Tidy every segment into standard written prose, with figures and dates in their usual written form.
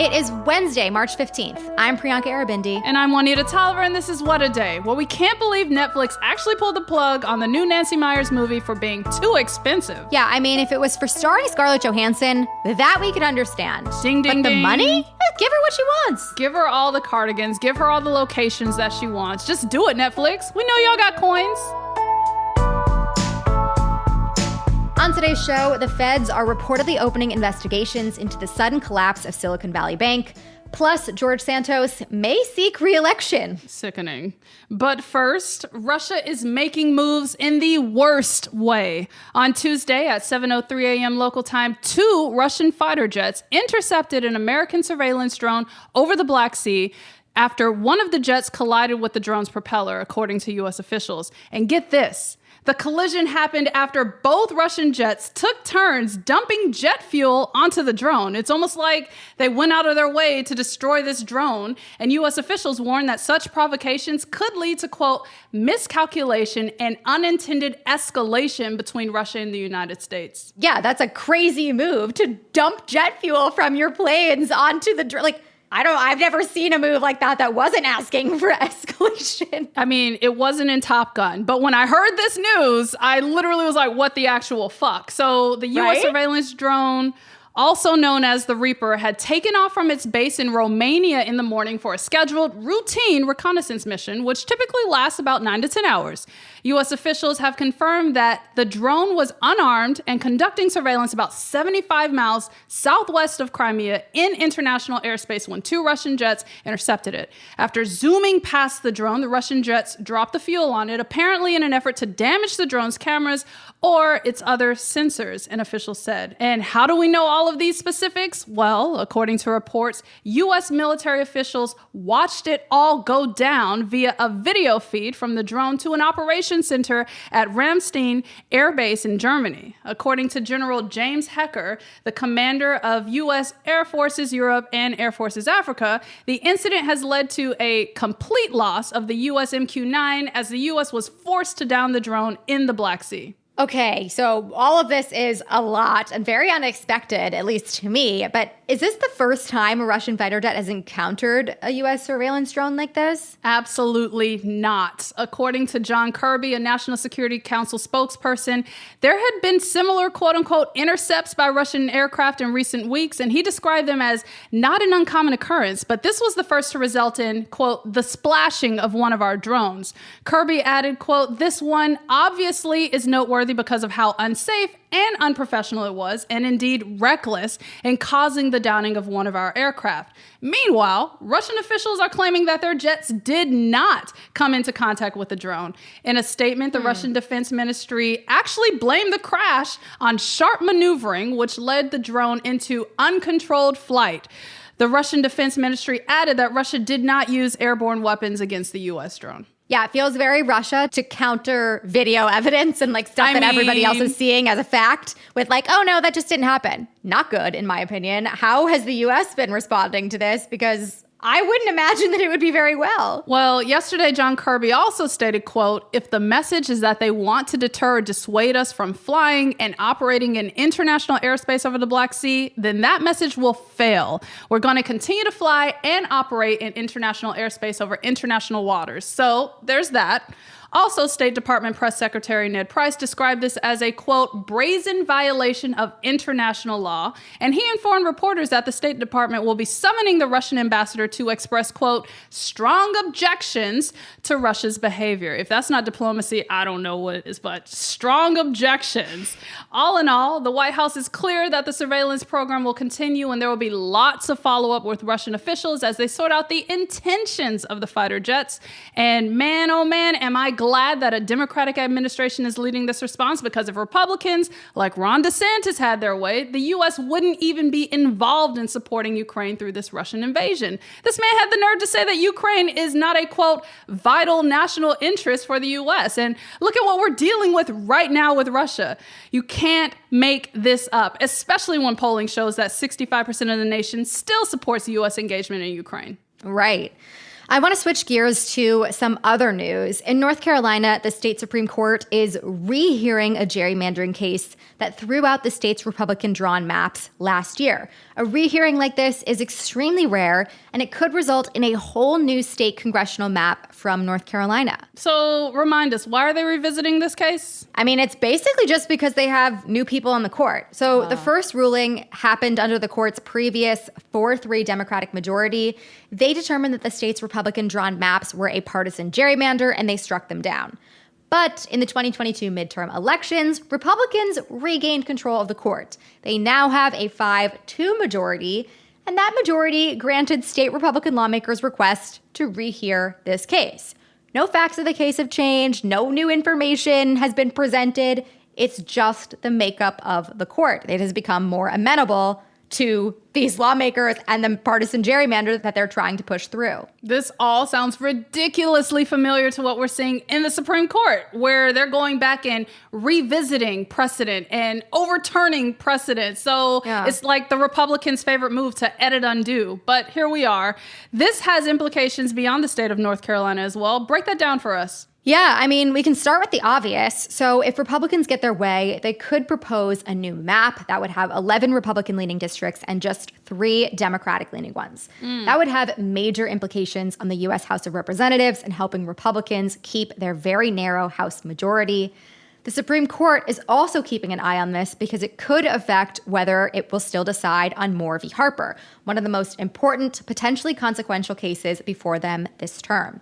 It is Wednesday, March 15th. I'm Priyanka Arabindi. And I'm Juanita Tolliver, and this is What a Day. Well, we can't believe Netflix actually pulled the plug on the new Nancy Meyers movie for being too expensive. Yeah, I mean, if it was for starring Scarlett Johansson, that we could understand. Ding, ding, but the ding. money? Give her what she wants. Give her all the cardigans. Give her all the locations that she wants. Just do it, Netflix. We know y'all got coins. On today's show, the feds are reportedly opening investigations into the sudden collapse of Silicon Valley Bank. Plus, George Santos may seek re-election. Sickening. But first, Russia is making moves in the worst way. On Tuesday at 7:03 a.m. local time, 2 Russian fighter jets intercepted an American surveillance drone over the Black Sea after one of the jets collided with the drone's propeller, according to U.S. officials. And get this. The collision happened after both Russian jets took turns dumping jet fuel onto the drone. It's almost like they went out of their way to destroy this drone, and U.S. officials warned that such provocations could lead to, quote, miscalculation and unintended escalation between Russia and the United States. Yeah, that's a crazy move to dump jet fuel from your planes onto the drone. I've never seen a move like that wasn't asking for escalation. I mean, it wasn't in Top Gun, but when I heard this news, I literally was like, what the actual fuck? So the U.S. surveillance drone, also known as the Reaper, had taken off from its base in Romania in the morning for a scheduled routine reconnaissance mission, which typically lasts about 9 to 10 hours. U.S. officials have confirmed that the drone was unarmed and conducting surveillance about 75 miles southwest of Crimea in international airspace when 2 Russian jets intercepted it. After zooming past the drone, the Russian jets dropped the fuel on it, apparently in an effort to damage the drone's cameras or its other sensors, an official said. And how do we know all of these specifics? Well, according to reports, U.S. military officials watched it all go down via a video feed from the drone to an operations center at Ramstein Air Base in Germany. According to General James Hecker, the commander of U.S. Air Forces Europe and Air Forces Africa, the incident has led to a complete loss of the U.S. MQ-9 as the U.S. was forced to down the drone in the Black Sea. Okay, so all of this is a lot and very unexpected, at least to me. But is this the first time a Russian fighter jet has encountered a U.S. surveillance drone like this? Absolutely not. According to John Kirby, a National Security Council spokesperson, there had been similar quote-unquote intercepts by Russian aircraft in recent weeks, and he described them as not an uncommon occurrence, but this was the first to result in, quote, the splashing of one of our drones. Kirby added, quote, this one obviously is noteworthy because of how unsafe and unprofessional it was, and indeed reckless in causing the downing of one of our aircraft. Meanwhile, Russian officials are claiming that their jets did not come into contact with the drone. In a statement, the Russian Defense Ministry actually blamed the crash on sharp maneuvering, which led the drone into uncontrolled flight. The Russian Defense Ministry added that Russia did not use airborne weapons against the U.S. drone. Yeah, it feels very Russia to counter video evidence and stuff that everybody else is seeing as a fact with oh no, that just didn't happen. Not good, in my opinion. How has the U.S. been responding to this? Because I wouldn't imagine that it would be very well. Well, yesterday, John Kirby also stated, quote, if the message is that they want to deter or dissuade us from flying and operating in international airspace over the Black Sea, then that message will fail. We're going to continue to fly and operate in international airspace over international waters. So there's that. Also, State Department Press Secretary Ned Price described this as a, quote, brazen violation of international law. And he informed reporters that the State Department will be summoning the Russian ambassador to express, quote, strong objections to Russia's behavior. If that's not diplomacy, I don't know what it is, but strong objections. All in all, the White House is clear that the surveillance program will continue, and there will be lots of follow-up with Russian officials as they sort out the intentions of the fighter jets. And man, oh man, am I glad that a Democratic administration is leading this response, because if Republicans like Ron DeSantis had their way, the U.S. wouldn't even be involved in supporting Ukraine through this Russian invasion. This man had the nerve to say that Ukraine is not a, quote, vital national interest for the U.S. And look at what we're dealing with right now with Russia. You can't make this up, especially when polling shows that 65% of the nation still supports U.S. engagement in Ukraine. Right. I want to switch gears to some other news. In North Carolina, the state Supreme Court is rehearing a gerrymandering case that threw out the state's Republican-drawn maps last year. A rehearing like this is extremely rare, and it could result in a whole new state congressional map from North Carolina. So remind us, why are they revisiting this case? I mean, it's basically just because they have new people on the court. So the first ruling happened under the court's previous 4-3 Democratic majority. They determined that the state's Republican-drawn maps were a partisan gerrymander, and they struck them down. But in the 2022 midterm elections, Republicans regained control of the court. They now have a 5-2 majority, and that majority granted state Republican lawmakers' request to rehear this case. No facts of the case have changed. No new information has been presented. It's just the makeup of the court. It has become more amenable to these lawmakers and the partisan gerrymander that they're trying to push through. This all sounds ridiculously familiar to what we're seeing in the Supreme Court, where they're going back and revisiting precedent and overturning precedent. So It's like the Republicans' favorite move to edit undo. But here we are. This has implications beyond the state of North Carolina as well. Break that down for us. Yeah, I mean, we can start with the obvious. So if Republicans get their way, they could propose a new map that would have 11 Republican-leaning districts and just 3 Democratic-leaning ones. That would have major implications on the U.S. House of Representatives and helping Republicans keep their very narrow House majority. The Supreme Court is also keeping an eye on this because it could affect whether it will still decide on Moore v. Harper, one of the most important, potentially consequential cases before them this term.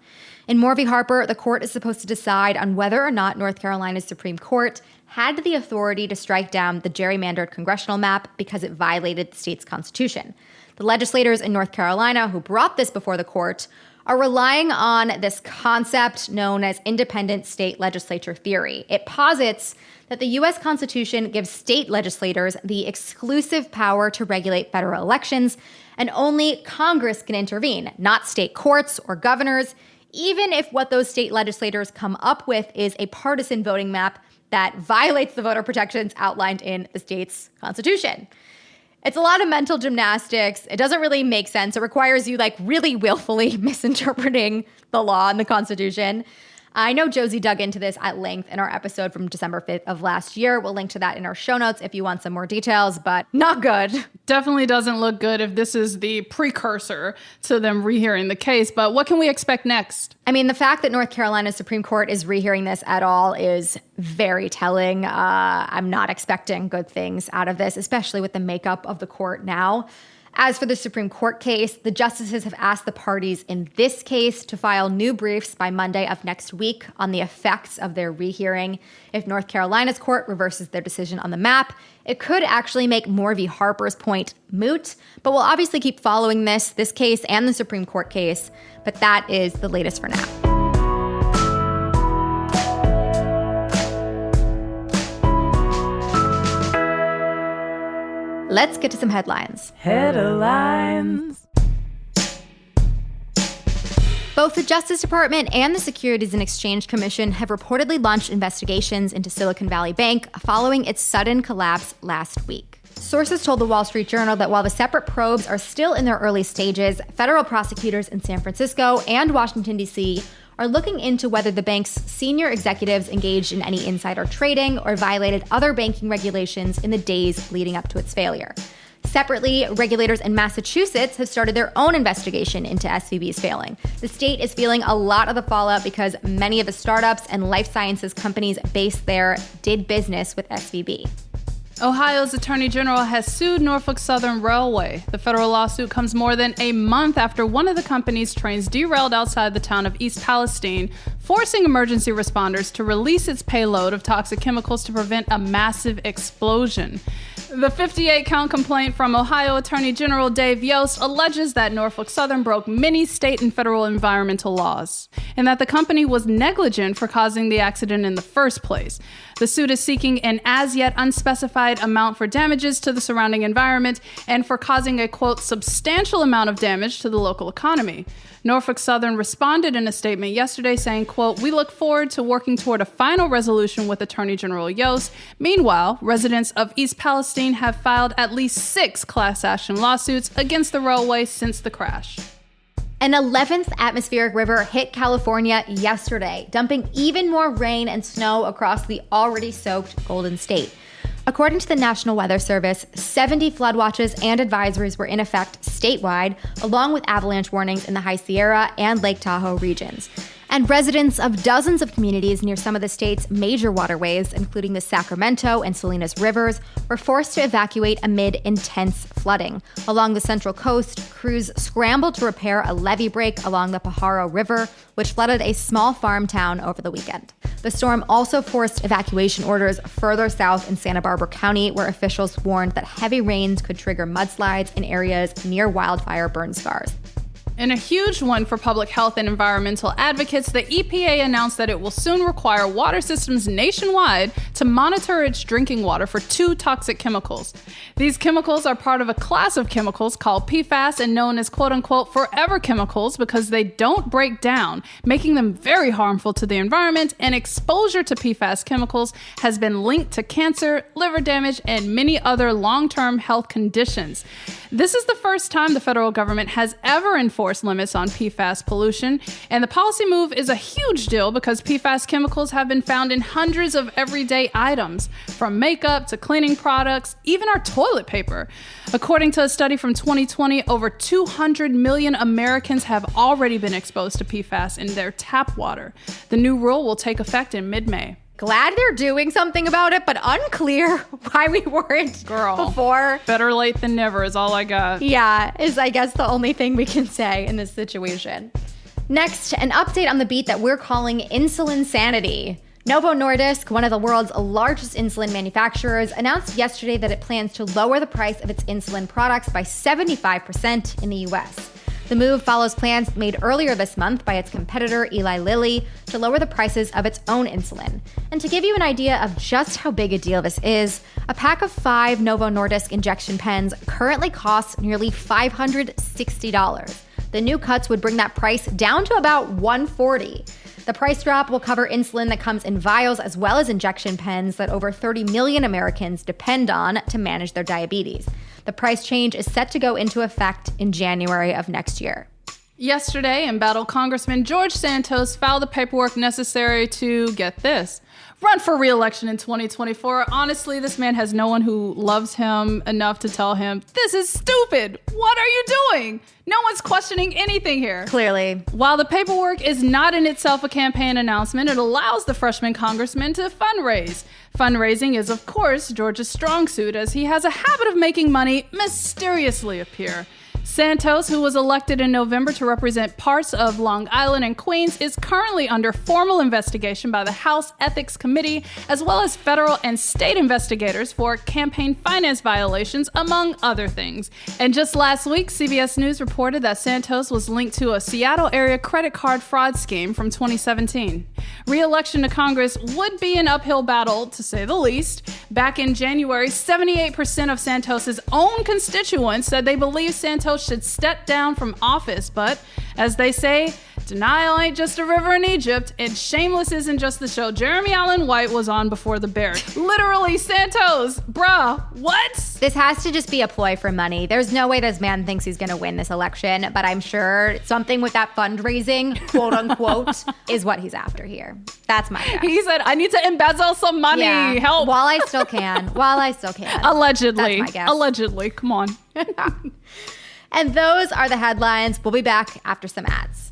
In Moore v. Harper, the court is supposed to decide on whether or not North Carolina's Supreme Court had the authority to strike down the gerrymandered congressional map because it violated the state's constitution. The legislators in North Carolina who brought this before the court are relying on this concept known as independent state legislature theory. It posits that the U.S. Constitution gives state legislators the exclusive power to regulate federal elections, and only Congress can intervene, not state courts or governors, even if what those state legislators come up with is a partisan voting map that violates the voter protections outlined in the state's constitution. It's a lot of mental gymnastics. It doesn't really make sense. It requires you really willfully misinterpreting the law and the Constitution. I know Josie dug into this at length in our episode from December 5th of last year. We'll link to that in our show notes if you want some more details, but not good. Definitely doesn't look good if this is the precursor to them rehearing the case. But what can we expect next? I mean, the fact that North Carolina's Supreme Court is rehearing this at all is very telling. I'm not expecting good things out of this, especially with the makeup of the court now. As for the Supreme Court case, the justices have asked the parties in this case to file new briefs by Monday of next week on the effects of their rehearing. If North Carolina's court reverses their decision on the map, it could actually make Moore v. Harper's point moot. But we'll obviously keep following this case and the Supreme Court case. But that is the latest for now. Let's get to some headlines. Headlines. Both the Justice Department and the Securities and Exchange Commission have reportedly launched investigations into Silicon Valley Bank following its sudden collapse last week. Sources told the Wall Street Journal that while the separate probes are still in their early stages, federal prosecutors in San Francisco and Washington, D.C. are looking into whether the bank's senior executives engaged in any insider trading or violated other banking regulations in the days leading up to its failure. Separately, regulators in Massachusetts have started their own investigation into SVB's failing. The state is feeling a lot of the fallout because many of the startups and life sciences companies based there did business with SVB. Ohio's Attorney General has sued Norfolk Southern Railway. The federal lawsuit comes more than a month after one of the company's trains derailed outside the town of East Palestine, forcing emergency responders to release its payload of toxic chemicals to prevent a massive explosion. The 58-count complaint from Ohio Attorney General Dave Yost alleges that Norfolk Southern broke many state and federal environmental laws, and that the company was negligent for causing the accident in the first place. The suit is seeking an as-yet unspecified amount for damages to the surrounding environment and for causing a, quote, substantial amount of damage to the local economy. Norfolk Southern responded in a statement yesterday saying, quote, "We look forward to working toward a final resolution with Attorney General Yost. Meanwhile, residents of East Palestine have filed at least 6 class action lawsuits against the railway since the crash." An 11th atmospheric river hit California yesterday, dumping even more rain and snow across the already soaked Golden State. According to the National Weather Service, 70 flood watches and advisories were in effect statewide, along with avalanche warnings in the High Sierra and Lake Tahoe regions. And residents of dozens of communities near some of the state's major waterways, including the Sacramento and Salinas rivers, were forced to evacuate amid intense flooding. Along the Central Coast, crews scrambled to repair a levee break along the Pajaro River, which flooded a small farm town over the weekend. The storm also forced evacuation orders further south in Santa Barbara County, where officials warned that heavy rains could trigger mudslides in areas near wildfire burn scars. In a huge one for public health and environmental advocates, the EPA announced that it will soon require water systems nationwide to monitor its drinking water for 2 toxic chemicals. These chemicals are part of a class of chemicals called PFAS and known as quote-unquote forever chemicals because they don't break down, making them very harmful to the environment, and exposure to PFAS chemicals has been linked to cancer, liver damage, and many other long-term health conditions. This is the first time the federal government has ever enforced limits on PFAS pollution, and the policy move is a huge deal because PFAS chemicals have been found in hundreds of everyday items, from makeup to cleaning products, even our toilet paper. According to a study from 2020, over 200 million Americans have already been exposed to PFAS in their tap water. The new rule will take effect in mid-May. Glad they're doing something about it, but unclear why we weren't before. Better late than never is all I got. Yeah, is I guess the only thing we can say in this situation. Next, an update on the beat that we're calling insulin sanity. Novo Nordisk, one of the world's largest insulin manufacturers, announced yesterday that it plans to lower the price of its insulin products by 75% in the US. The move follows plans made earlier this month by its competitor Eli Lilly to lower the prices of its own insulin. And to give you an idea of just how big a deal this is, a pack of 5 Novo Nordisk injection pens currently costs nearly $560. The new cuts would bring that price down to about $140. The price drop will cover insulin that comes in vials as well as injection pens that over 30 million Americans depend on to manage their diabetes. The price change is set to go into effect in January of next year. Yesterday, embattled Congressman George Santos filed the paperwork necessary to, get this, run for re-election in 2024. Honestly, this man has no one who loves him enough to tell him, this is stupid. What are you doing? No one's questioning anything here. Clearly. While the paperwork is not in itself a campaign announcement, it allows the freshman congressman to fundraise. Fundraising is, of course, George's strong suit, as he has a habit of making money mysteriously appear. Santos, who was elected in November to represent parts of Long Island and Queens, is currently under formal investigation by the House Ethics Committee, as well as federal and state investigators for campaign finance violations, among other things. And just last week, CBS News reported that Santos was linked to a Seattle area credit card fraud scheme from 2017. Re-election to Congress would be an uphill battle, to say the least. Back in January, 78% of Santos's own constituents said they believe Santos should step down from office, but as they say, denial ain't just a river in Egypt, and Shameless isn't just the show Jeremy Allen White was on before the bear. Literally, Santos, bruh, what? This has to just be a ploy for money. There's no way this man thinks he's gonna win this election, but I'm sure something with that fundraising, quote unquote, is what he's after here. That's my guess. He said, I need to embezzle some money, help. While I still can. Allegedly. That's my guess. Allegedly, come on. And those are the headlines. We'll be back after some ads.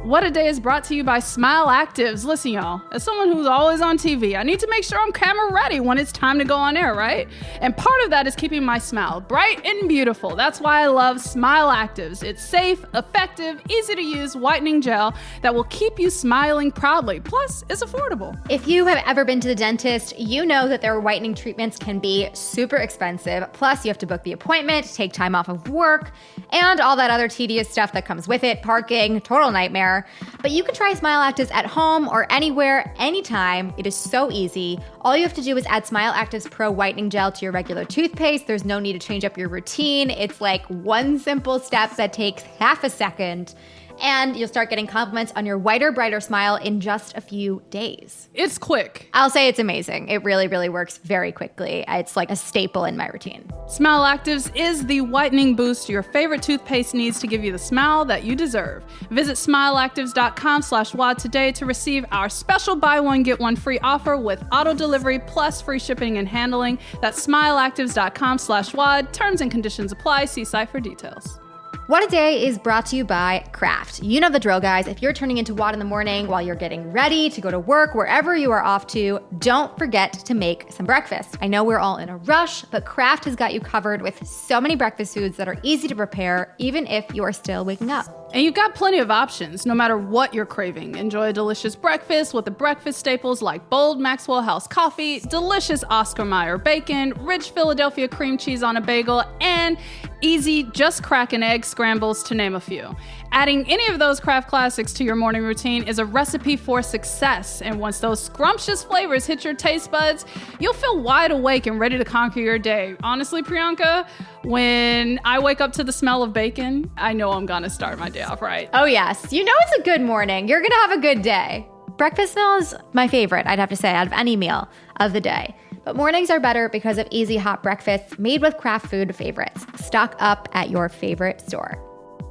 What a Day is brought to you by Smile Actives. Listen, y'all, as someone who's always on TV, I need to make sure I'm camera ready when it's time to go on air, right? And part of that is keeping my smile bright and beautiful. That's why I love Smile Actives. It's safe, effective, easy to use whitening gel that will keep you smiling proudly. Plus, it's affordable. If you have ever been to the dentist, you know that their whitening treatments can be super expensive. Plus, you have to book the appointment, take time off of work, and all that other tedious stuff that comes with it, parking, total nightmare. But you can try Smile Actives at home or anywhere, anytime. It is so easy. All you have to do is add Smile Actives Pro Whitening Gel to your regular toothpaste. There's no need to change up your routine. It's like one simple step that takes half a second. And you'll start getting compliments on your whiter, brighter smile in just a few days. It's quick. I'll say it's amazing. It really, really works very quickly. It's like a staple in my routine. Smile Actives is the whitening boost your favorite toothpaste needs to give you the smile that you deserve. Visit smileactives.com/WAD today to receive our special buy one, get one free offer with auto delivery plus free shipping and handling. That's smileactives.com/WAD. Terms and conditions apply. See site for details. What a Day is brought to you by Kraft. You know the drill, guys. If you're turning into WAD in the morning while you're getting ready to go to work, wherever you are off to, don't forget to make some breakfast. I know we're all in a rush, but Kraft has got you covered with so many breakfast foods that are easy to prepare, even if you are still waking up. And you've got plenty of options, no matter what you're craving. Enjoy a delicious breakfast with the breakfast staples like bold Maxwell House coffee, delicious Oscar Mayer bacon, rich Philadelphia cream cheese on a bagel, and easy just crack an egg scrambles, to name a few. Adding any of those Kraft classics to your morning routine is a recipe for success. And once those scrumptious flavors hit your taste buds, you'll feel wide awake and ready to conquer your day. Honestly, Priyanka, when I wake up to the smell of bacon, I know I'm gonna start my day off right. Oh yes, you know it's a good morning. You're gonna have a good day. Breakfast meal is my favorite, I'd have to say, out of any meal of the day. But mornings are better because of easy hot breakfasts made with Kraft food favorites. Stock up at your favorite store.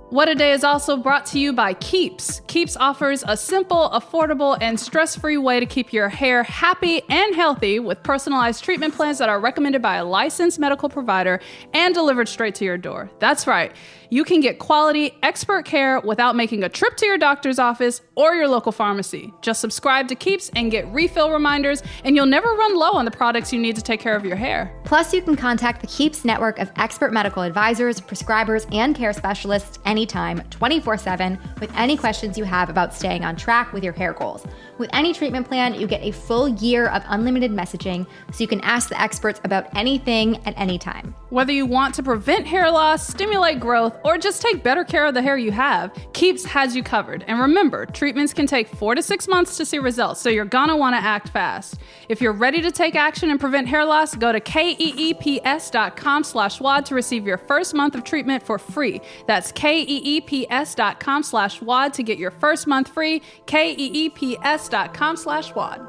What a Day is also brought to you by Keeps. Keeps offers a simple, affordable, and stress-free way to keep your hair happy and healthy with personalized treatment plans that are recommended by a licensed medical provider and delivered straight to your door. That's right. You can get quality, expert care without making a trip to your doctor's office or your local pharmacy. Just subscribe to Keeps and get refill reminders, and you'll never run low on the products you need to take care of your hair. Plus, you can contact the Keeps network of expert medical advisors, prescribers, and care specialists anytime, 24/7, with any questions you have about staying on track with your hair goals. With any treatment plan, you get a full year of unlimited messaging, so you can ask the experts about anything at any time. Whether you want to prevent hair loss, stimulate growth, or just take better care of the hair you have, Keeps has you covered. And remember, treatments can take 4 to 6 months to see results, so you're gonna wanna act fast. If you're ready to take action and prevent hair loss, go to keeps.com/WAD to receive your first month of treatment for free. That's keeps.com/WAD to get your first month free, keeps.com/WAD.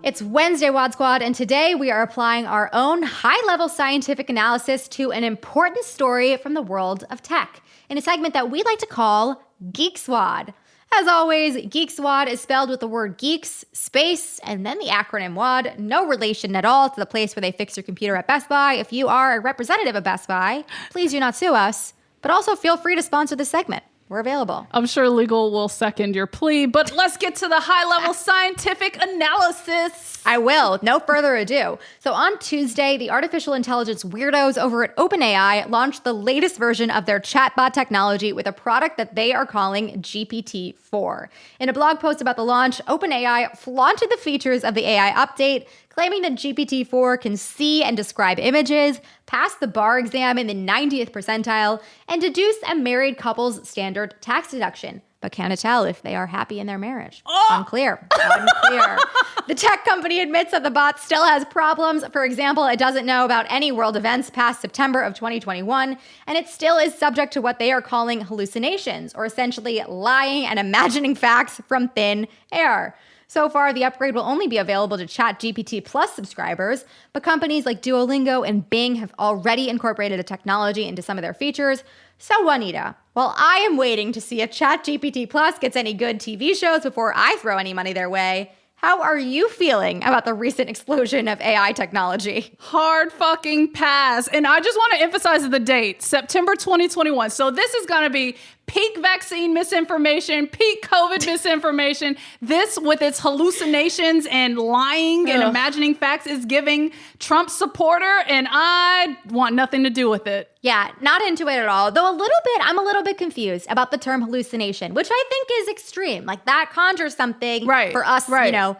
It's Wednesday, WAD Squad, and today we are applying our own high-level scientific analysis to an important story from the world of tech in a segment that we like to call Geek Squad. As always, Geek Squad is spelled with the word geeks, space, and then the acronym WAD. No relation at all to the place where they fix your computer at Best Buy. If you are a representative of Best Buy, please do not sue us, but also feel free to sponsor this segment. We're available. I'm sure legal will second your plea, but let's get to the high-level scientific analysis. I will. No further ado. So on Tuesday, the artificial intelligence weirdos over at OpenAI launched the latest version of their chatbot technology with a product that they are calling GPT-4. In a blog post about the launch, OpenAI flaunted the features of the AI update, claiming that GPT-4 can see and describe images, pass the bar exam in the 90th percentile, and deduce a married couple's standard tax deduction. But can't it tell if they are happy in their marriage? Unclear. The tech company admits that the bot still has problems. For example, it doesn't know about any world events past September of 2021, and it still is subject to what they are calling hallucinations, or essentially lying and imagining facts from thin air. So far, the upgrade will only be available to ChatGPT Plus subscribers, but companies like Duolingo and Bing have already incorporated the technology into some of their features. So, Juanita, while I am waiting to see if ChatGPT Plus gets any good TV shows before I throw any money their way, how are you feeling about the recent explosion of AI technology? Hard fucking pass. And I just want to emphasize the date, September 2021. So this is going to be peak vaccine misinformation, peak COVID misinformation. This, with its hallucinations and lying and imagining facts, is giving Trump supporter, and I want nothing to do with it. Yeah, not into it at all. Though I'm a little bit confused about the term hallucination, which I think is extreme. Like, that conjures something for us,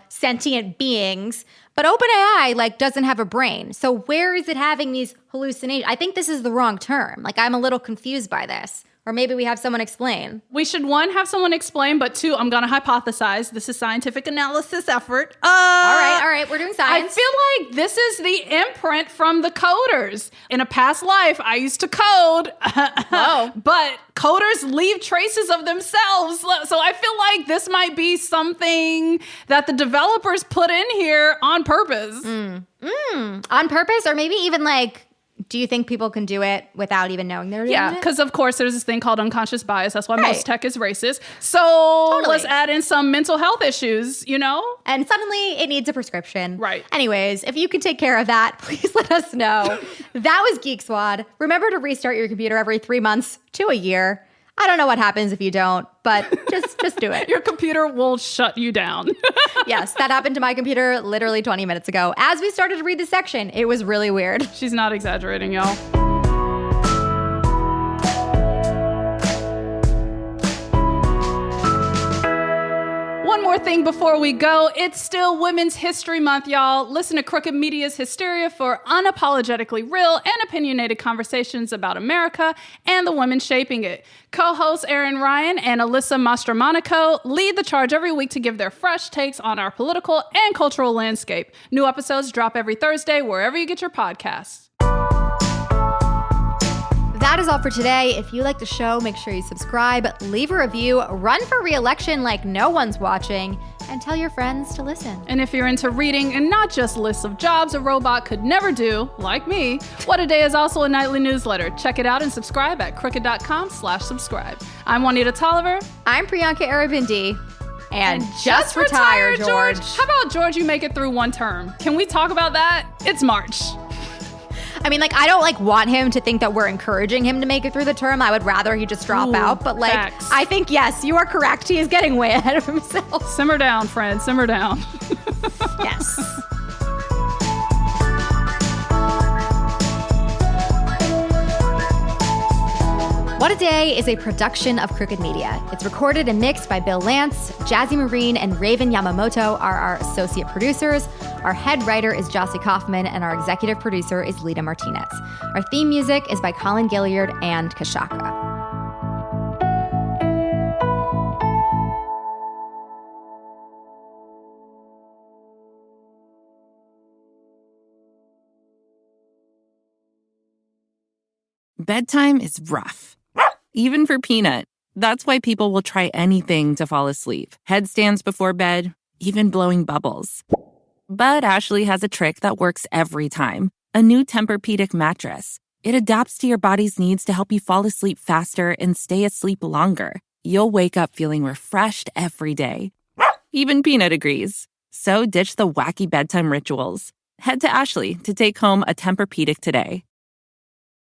sentient beings. But OpenAI, doesn't have a brain. So where is it having these hallucinations? I think this is the wrong term. I'm a little confused by this. Or maybe we have someone explain. We should, one, have someone explain, but two, I'm going to hypothesize. This is scientific analysis effort. All right, we're doing science. I feel like this is the imprint from the coders. In a past life, I used to code, but coders leave traces of themselves. So I feel like this might be something that the developers put in here on purpose. On purpose, or maybe even like, do you think people can do it without even knowing they're doing it? Yeah, because of course there's this thing called unconscious bias. That's why most tech is racist. So let's add in some mental health issues, you know? And suddenly it needs a prescription. Right. Anyways, if you can take care of that, please let us know. That was Geek Squad. Remember to restart your computer every 3 months to a year. I don't know what happens if you don't, but just do it. Your computer will shut you down. Yes, that happened to my computer literally 20 minutes ago. As we started to read the section, it was really weird. She's not exaggerating, y'all. One more thing before we go. It's still Women's History Month, y'all. Listen to Crooked Media's Hysteria for unapologetically real and opinionated conversations about America and the women shaping it. Co-hosts Erin Ryan and Alyssa Mastromonaco lead the charge every week to give their fresh takes on our political and cultural landscape. New episodes drop every Thursday wherever you get your podcasts. That is all for today. If you like the show, make sure you subscribe, leave a review, run for re-election like no one's watching, and tell your friends to listen. And if you're into reading and not just lists of jobs a robot could never do, like me, What a Day is also a nightly newsletter. Check it out and subscribe at crooked.com/subscribe. I'm Juanita Tolliver. I'm Priyanka Arabindi. And just retire, George. How about, George, you make it through one term? Can we talk about that? It's March. I mean, like, I don't, want him to think that we're encouraging him to make it through the term. I would rather he just drop out. But, facts. I think, yes, you are correct. He is getting way ahead of himself. Simmer down, friend. Simmer down. Yes. What a Day is a production of Crooked Media. It's recorded and mixed by Bill Lance. Jazzy Marine and Raven Yamamoto are our associate producers. Our head writer is Jossie Kaufman, and our executive producer is Lita Martinez. Our theme music is by Colin Gilliard and Kashaka. Bedtime is rough. Even for Peanut. That's why people will try anything to fall asleep. Headstands before bed, even blowing bubbles. But Ashley has a trick that works every time. A new Tempur-Pedic mattress. It adapts to your body's needs to help you fall asleep faster and stay asleep longer. You'll wake up feeling refreshed every day. Even Peanut agrees. So ditch the wacky bedtime rituals. Head to Ashley to take home a Tempur-Pedic today.